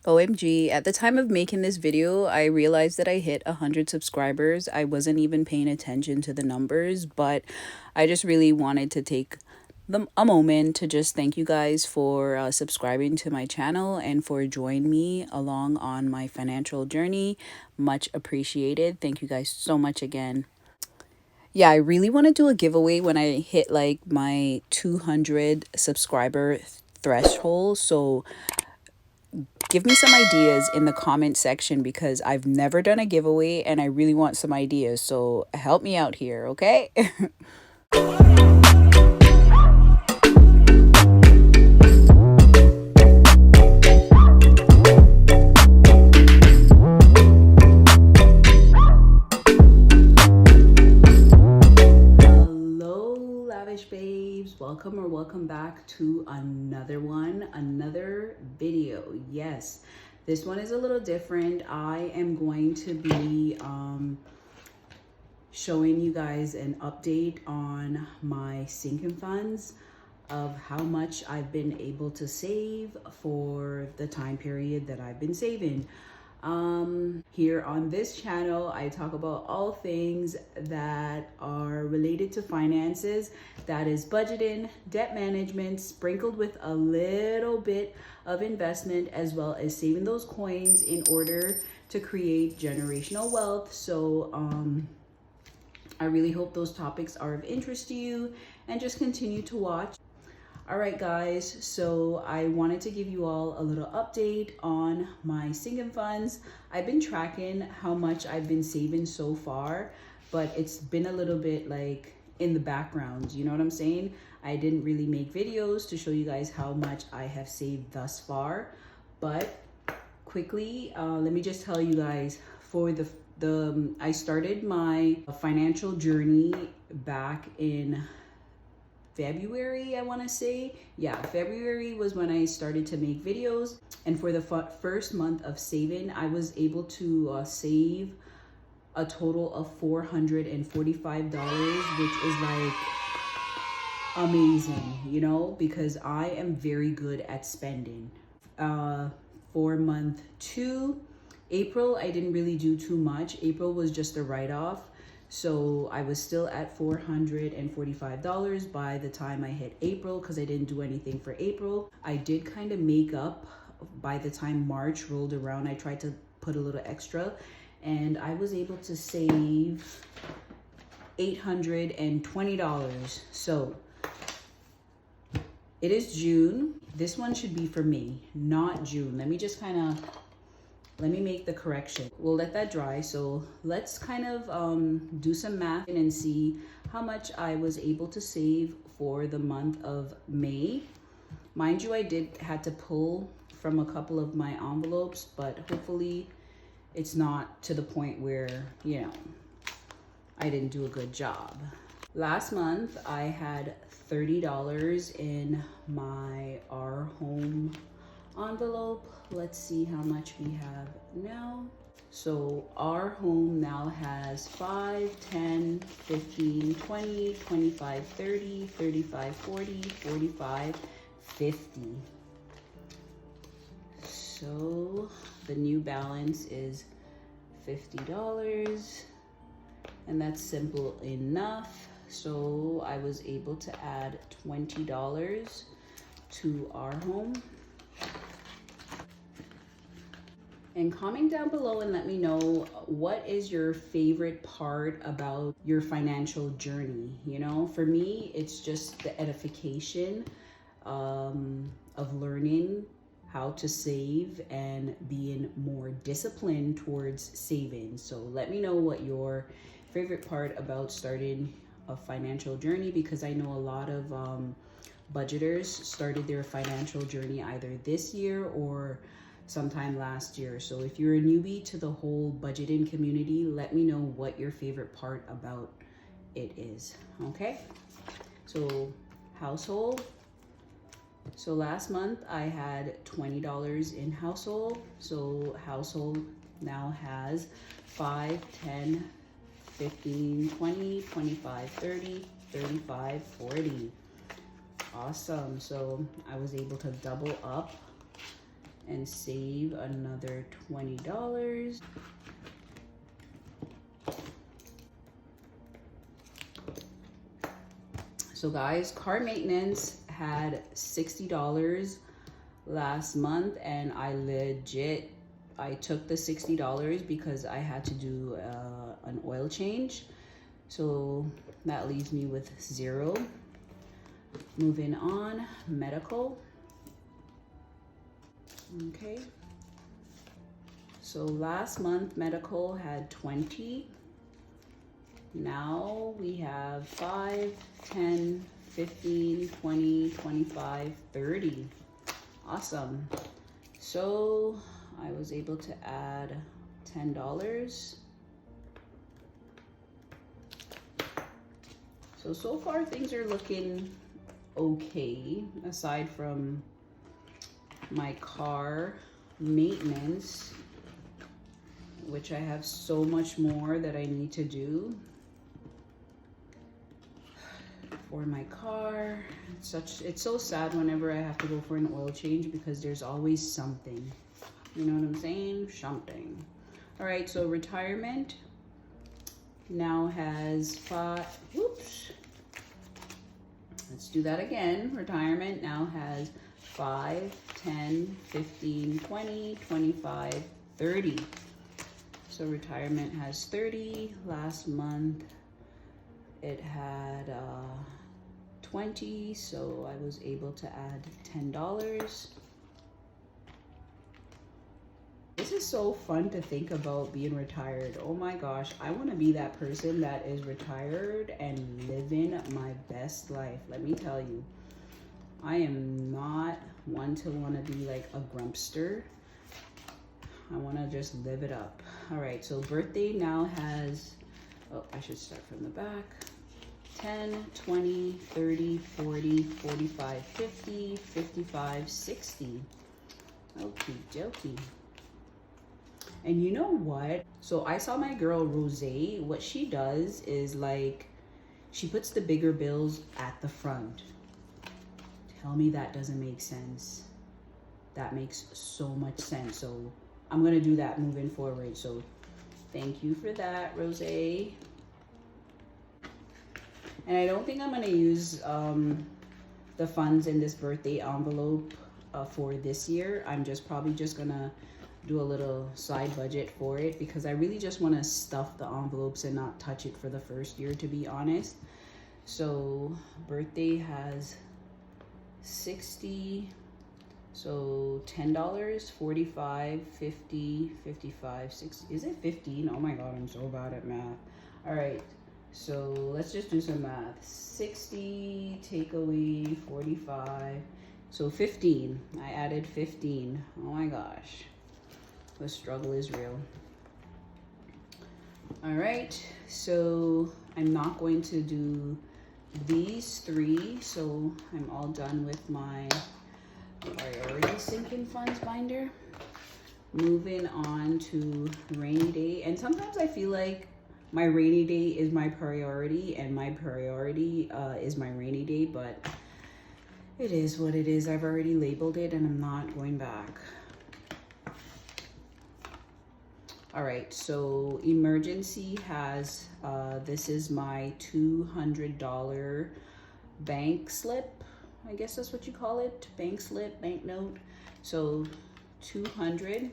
OMG, at the time of making this video, I realized that I hit 100 subscribers. I wasn't even paying attention to the numbers, but I just really wanted to take a moment to just thank you guys for subscribing to my channel and for joining me along on my financial journey. Much appreciated. Thank you guys so much again. Yeah, I really want to do a giveaway when I hit like my 200 subscriber threshold. So give me some ideas in the comment section because I've never done a giveaway and I really want some ideas. So help me out here, okay? Hello, Lavish babes. Welcome back to another video. Yes, this one is a little different. I am going to be showing you guys an update on my sinking funds of how much I've been able to save for the time period that I've been saving. Here on this channel, I talk about all things that are related to finances. That is budgeting, debt management, sprinkled with a little bit of investment, as well as saving those coins in order to create generational wealth. So, I really hope those topics are of interest to you and just continue to watch. All right, guys, so I wanted to give you all a little update on my sinking funds. I've been tracking how much I've been saving so far, but it's been a little bit like in the background, you know what I'm saying? I didn't really make videos to show you guys how much I have saved thus far, but quickly, let me just tell you guys, for I started my financial journey back in February, I want to say. Yeah, February was when I started to make videos. And for the first month of saving, I was able to save a total of $445, which is like amazing, you know, because I am very good at spending. For month 2, April, I didn't really do too much. April was just a write-off. So I was still at $445 by the time I hit April because I didn't do anything for April. I did kind of make up by the time March rolled around. I tried to put a little extra and I was able to save $820. So it is June. This one should be for May, not June. Let me make the correction. We'll let that dry. So let's kind of do some math and see how much I was able to save for the month of May. Mind you, I had to pull from a couple of my envelopes, but hopefully it's not to the point where, you know, I didn't do a good job. Last month, I had $30 in my Our Home envelope. Let's see how much we have now. So Our Home now has 5, 10, 15, 20, 25, 30, 35, 40, 45, 50. So the new balance is $50, and that's simple enough. So I was able to add $20 to Our Home. And comment down below and let me know, what is your favorite part about your financial journey? You know, for me, it's just the edification of learning how to save and being more disciplined towards saving. So let me know what your favorite part about starting a financial journey, because I know a lot of budgeters started their financial journey either this year or sometime last year. So if you're a newbie to the whole budgeting community, let me know what your favorite part about it is. Okay, so household. So last month I had $20 in household. So household now has 5, 10, 15, 20, 25, 30, 35, 40. Awesome. So I was able to double up and save another $20. So guys, car maintenance had $60 last month, and I took the $60 because I had to do an oil change. So that leaves me with zero. Moving on, medical. Okay. So last month medical had 20. Now we have 5, 10, 15, 20, 25, 30. Awesome. So I was able to add $10. So far things are looking okay, aside from my car maintenance, which I have so much more that I need to do for my car. It's so sad whenever I have to go for an oil change because there's always something. You know what I'm saying? Something. All right, so retirement now has let's do that again. Retirement now has 5, 10, 15, 20, 25, 30. So retirement has 30. Last month it had 20, so I was able to add $10. This is so fun to think about being retired. Oh my gosh, I want to be that person that is retired and living my best life. Let me tell you, I am not one to want to be like a grumpster. I want to just live it up. All right, so birthday now has, oh, I should start from the back. 10, 20, 30, 40, 45, 50, 55, 60. Okie dokie. And you know what? So I saw my girl Rose. What she does is like, she puts the bigger bills at the front. Tell me that doesn't make sense. That makes so much sense. So I'm gonna do that moving forward. So thank you for that, Rose. And I don't think I'm gonna use the funds in this birthday envelope for this year. I'm probably just gonna do a little side budget for it because I really just want to stuff the envelopes and not touch it for the first year, to be honest. So birthday has 60, so $10, 45, 50, 55, 60. Is it 15? Oh my god, I'm so bad at math. All right, so let's just do some math. 60 take away 45, so 15. I added 15. Oh my gosh, the struggle is real. All right, so I'm not going to do these three, so I'm all done with my priority sinking funds binder. Moving on to rainy day, and sometimes I feel like my rainy day is my priority and my priority is my rainy day, but it is what it is. I've already labeled it and I'm not going back. All right, so emergency has, this is my $200 bank slip. I guess that's what you call it, bank slip, bank note. So 200,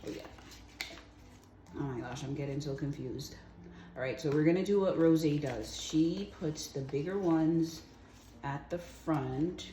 oh yeah. Oh my gosh, I'm getting so confused. All right, so we're gonna do what Rose does. She puts the bigger ones at the front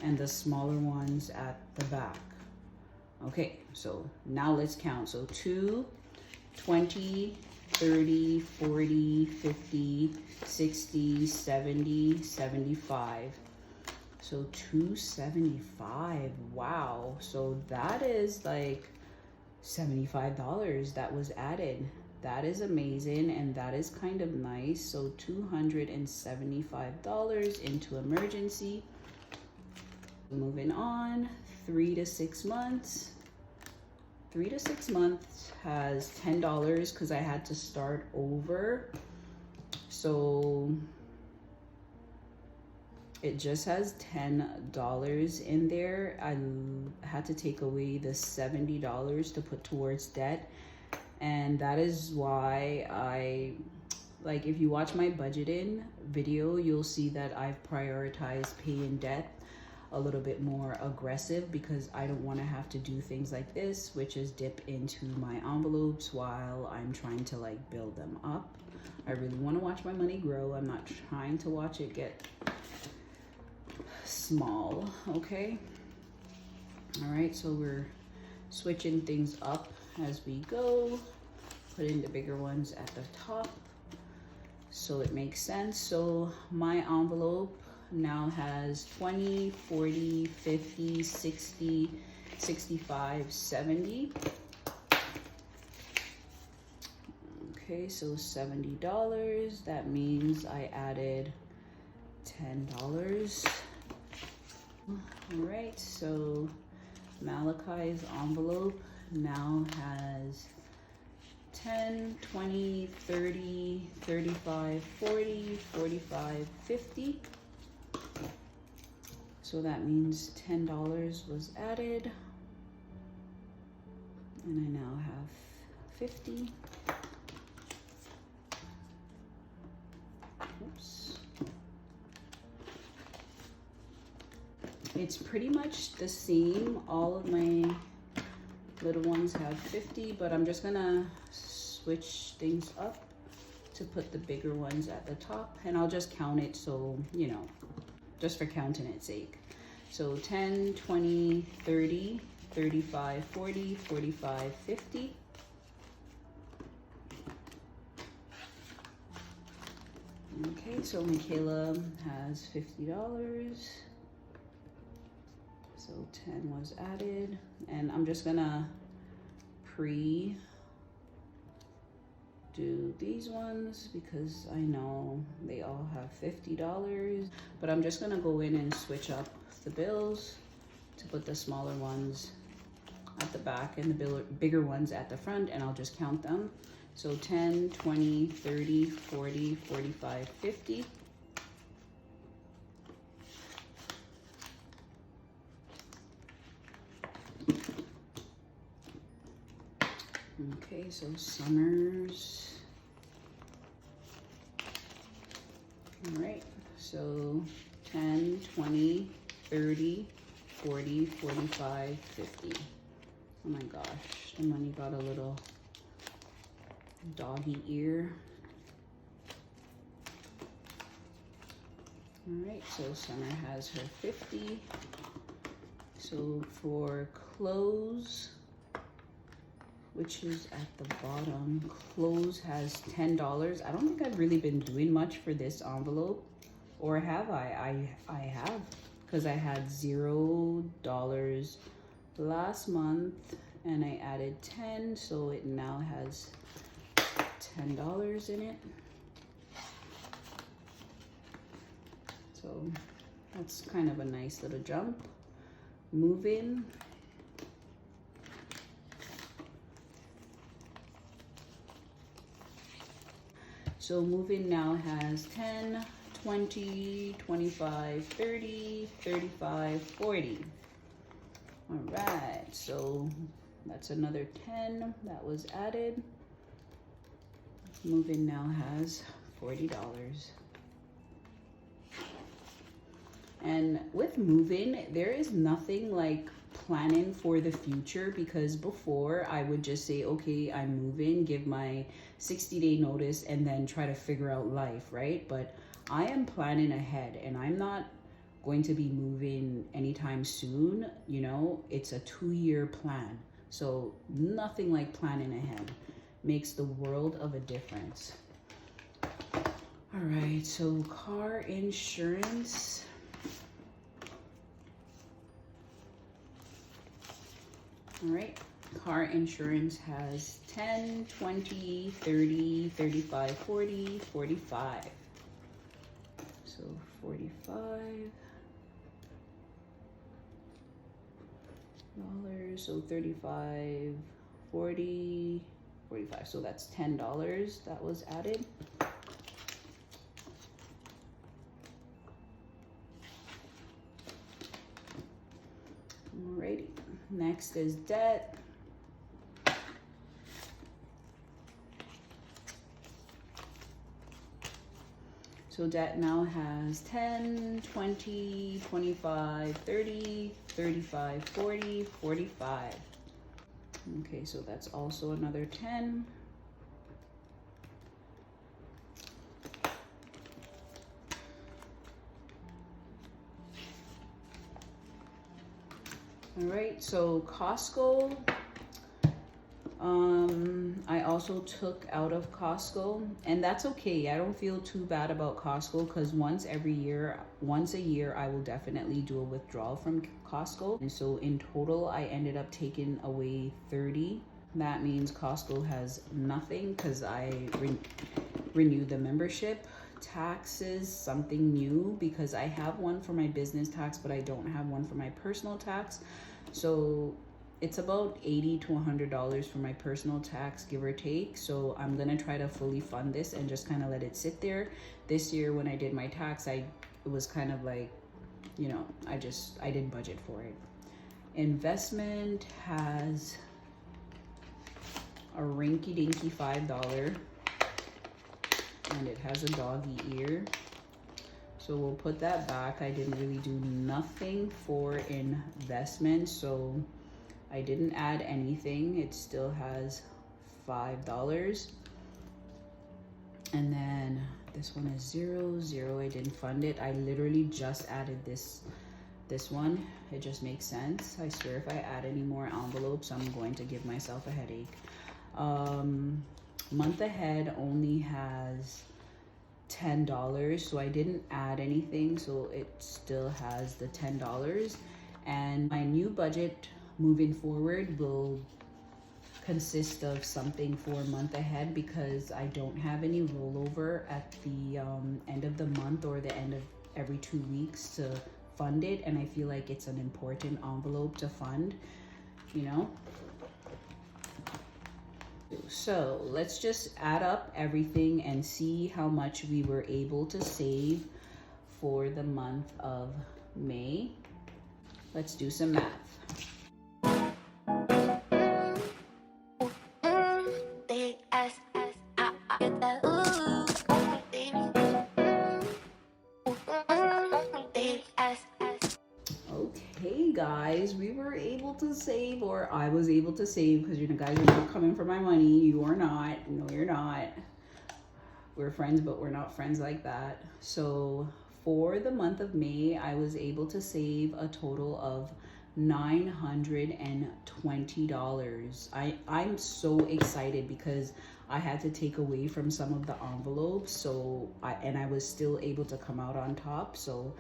and the smaller ones at the back. Okay, so now let's count. So 2, 20, 30, 40, 50, 60, 70, 75. So 275, wow. So that is like $75 that was added. That is amazing and that is kind of nice. So $275 into emergency. Moving on, 3 to 6 months. 3 to 6 months has $10 because I had to start over. So it just has $10 in there. I had to take away the $70 to put towards debt. And that is why like, if you watch my budgeting video, you'll see that I've prioritized paying debt a little bit more aggressive, because I don't want to have to do things like this, which is dip into my envelopes while I'm trying to like build them up. I really want to watch my money grow. I'm not trying to watch it get small, okay? All right, so we're switching things up as we go, putting the bigger ones at the top so it makes sense. So my envelope now has 20, 40, 50, 60, 65, 70. Okay, so $70. That means I added $10. All right, so Malachi's envelope now has 10, 20, 30, 35, 40, 45, 50. So that means $10 was added. And I now have 50. Oops. It's pretty much the same. All of my little ones have 50, but I'm just gonna switch things up to put the bigger ones at the top, and I'll just count it, so you know, just for counting its sake. So 10, 20, 30, 35, 40, 45, 50. Okay, so Michaela has $50. So 10 was added, and I'm just gonna do these ones because I know they all have $50, but I'm just gonna go in and switch up the bills to put the smaller ones at the back and the bigger ones at the front, and I'll just count them. So 10, 20, 30, 40, 45, 50. Okay, so Summers. All right, so 10, 20, 30, 40, 45, 50. Oh my gosh, the money got a little doggy ear. All right, so Summer has her 50. So for clothes, which is at the bottom, clothes has $10. I don't think I've really been doing much for this envelope, or have I? I have, because I had $0 last month and I added 10, so it now has $10 in it. So that's kind of a nice little jump. Moving. So Moving now has 10, 20, 25, 30, 35, 40. All right, so that's another 10 that was added. Moving now has $40. And with Moving, there is nothing like planning for the future, because before I would just say, okay, I'm moving, give my 60-day notice, and then try to figure out life, right? But I am planning ahead, and I'm not going to be moving anytime soon. You know, it's a 2-year plan. So nothing like planning ahead makes the world of a difference. All right, so car insurance. All right, car insurance has 10, 20, 30, 35, 40, 45. So 45 dollars, so 35, 40, 45. So that's $10 that was added. next is debt. So debt now has 10, 20, 25, 30, 35, 40, 45. Okay, so that's also another 10. All right, so Costco, I also took out of Costco, and that's okay. I don't feel too bad about Costco because once a year, I will definitely do a withdrawal from Costco. And so in total, I ended up taking away 30. That means Costco has nothing because I renewed the membership. Taxes, something new, because I have one for my business tax, but I don't have one for my personal tax. So it's about $80 to $100 for my personal tax, give or take. So I'm gonna try to fully fund this and just kind of let it sit there. This year when I did my tax, it was kind of like, you know, I didn't budget for it. Investment has a rinky-dinky $5, and it has a doggy ear. So we'll put that back. I didn't really do nothing for investment, so I didn't add anything. It still has $5. And then this one is 0, 0. I didn't fund it. I literally just added this one. It just makes sense. I swear if I add any more envelopes, I'm going to give myself a headache. Month ahead only has $10, so I didn't add anything, so it still has the $10. And my new budget moving forward will consist of something for month ahead because I don't have any rollover at the end of the month or the end of every 2 weeks to fund it, and I feel like it's an important envelope to fund, you know. So let's just add up everything and see how much we were able to save for the month of May. Let's do some math. Okay guys, we were able to save, or I was able to save, because you know guys are not coming for my money. You are not. No, you're not. We're friends, but we're not friends like that. So for the month of May, I was able to save a total of $920. I'm so excited because I had to take away from some of the envelopes, so I was still able to come out on top, so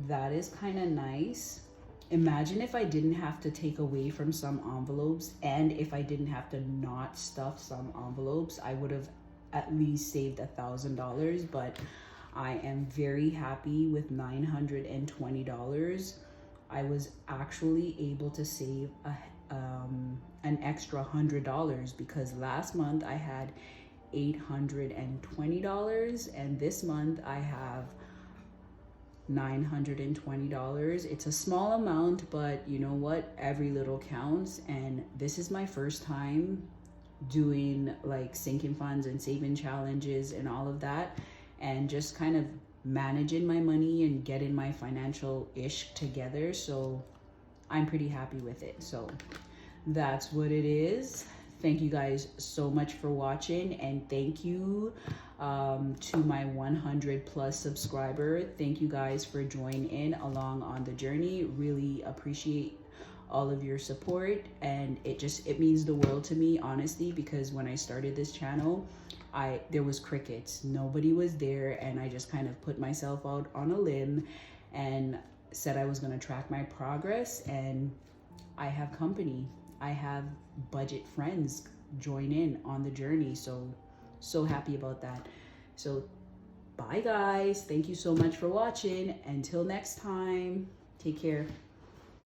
that is kind of nice. Imagine if I didn't have to take away from some envelopes, and if I didn't have to not stuff some envelopes, I would have at least saved $1,000, but I am very happy with $920. I was actually able to save an extra $100 because last month I had $820, and this month I have $920. It's a small amount, but you know what? Every little counts, and this is my first time doing like sinking funds and saving challenges and all of that, and just kind of managing my money and getting my financial ish together. So I'm pretty happy with it. So that's what it is. Thank you guys so much for watching, and thank you to my 100 plus subscriber. Thank you guys for joining in along on the journey. Really appreciate all of your support, and it means the world to me, honestly, because when I started this channel, there was crickets. Nobody was there, and I just kind of put myself out on a limb and said I was going to track my progress, and I have company. I have budget friends join in on the journey, so happy about that. So bye guys, thank you so much for watching. Until next time, take care.